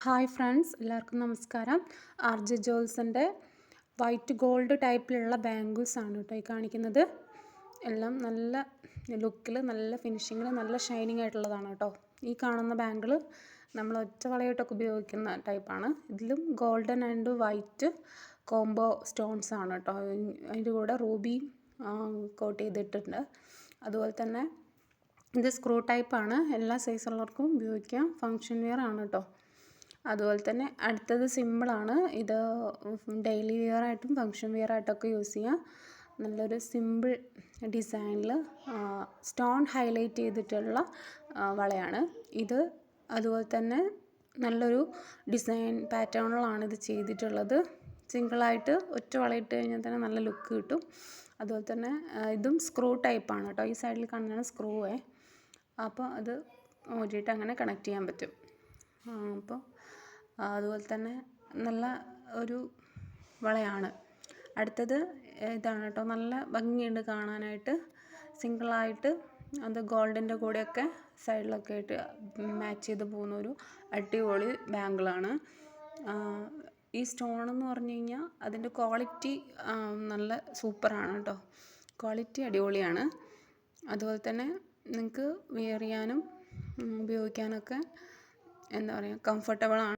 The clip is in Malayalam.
ഹായ് ഫ്രണ്ട്സ്, എല്ലാവർക്കും നമസ്കാരം. ആർജെ ജോൾസിൻ്റെ വൈറ്റ് ഗോൾഡ് ടൈപ്പിലുള്ള ബാംഗിൾസ് ആണ് കേട്ടോ ഈ കാണിക്കുന്നത്. എല്ലാം നല്ല ലുക്കിൽ, നല്ല ഫിനിഷിങ്ങിൽ, നല്ല ഷൈനിങ് ആയിട്ടുള്ളതാണ് കേട്ടോ. ഈ കാണുന്ന ബാംഗിൾ നമ്മൾ ഒറ്റ വളയായിട്ടൊക്കെ ഉപയോഗിക്കുന്ന ടൈപ്പാണ്. ഇതിലും golden and white combo stones ആണ് കേട്ടോ. അതിൻ്റെ കൂടെ റൂബി കോട്ട് ചെയ്തിട്ടുണ്ട്. അതുപോലെ തന്നെ ഇത് സ്ക്രൂ ടൈപ്പാണ്. എല്ലാ സൈസുള്ളവർക്കും ഉപയോഗിക്കാം. ഫങ്ഷൻ വെയർ ആണ് കേട്ടോ. അതുപോലെ തന്നെ അടുത്തത് സിമ്പിളാണ്. ഇത് ഡെയിലി വെയർ ആയിട്ടും ഫങ്ഷൻ വെയർ ആയിട്ടൊക്കെ യൂസ് ചെയ്യാം. നല്ലൊരു സിമ്പിൾ ഡിസൈനിൽ സ്റ്റോൺ ഹൈലൈറ്റ് ചെയ്തിട്ടുള്ള വളയാണ് ഇത്. അതുപോലെ തന്നെ നല്ലൊരു ഡിസൈൻ പാറ്റേണിലാണ് ഇത് ചെയ്തിട്ടുള്ളത്. സിംഗിളായിട്ട് ഒറ്റ വളയിട്ട് കഴിഞ്ഞാൽ തന്നെ നല്ല ലുക്ക് കിട്ടും. അതുപോലെ തന്നെ ഇതും സ്ക്രൂ ടൈപ്പാണ് കേട്ടോ. ഈ സൈഡിൽ കാണുന്നതാണ് സ്ക്രൂവേ. അപ്പോൾ അത് ഊരിയിട്ട് അങ്ങനെ കണക്ട് ചെയ്യാൻ പറ്റും. അപ്പോൾ അതുപോലെ തന്നെ നല്ല ഒരു വളയാണ്. അടുത്തത് ഇതാണ് കേട്ടോ. നല്ല ഭംഗിയുണ്ട് കാണാനായിട്ട്. സിംഗിളായിട്ട് അത് ഗോൾഡിൻ്റെ കൂടെയൊക്കെ സൈഡിലൊക്കെ ആയിട്ട് മാച്ച് ചെയ്ത് പോകുന്ന ഒരു അടിപൊളി ബാംഗിളാണ്. ഈ സ്റ്റോൺ എന്ന് പറഞ്ഞു കഴിഞ്ഞാൽ അതിൻ്റെ ക്വാളിറ്റി നല്ല സൂപ്പറാണ് കേട്ടോ. ക്വാളിറ്റി അടിപൊളിയാണ്. അതുപോലെ തന്നെ നിങ്ങൾക്ക് വെയർ ചെയ്യാനും ഉപയോഗിക്കാനൊക്കെ എന്താ പറയുക, കംഫർട്ടബിളാണ്.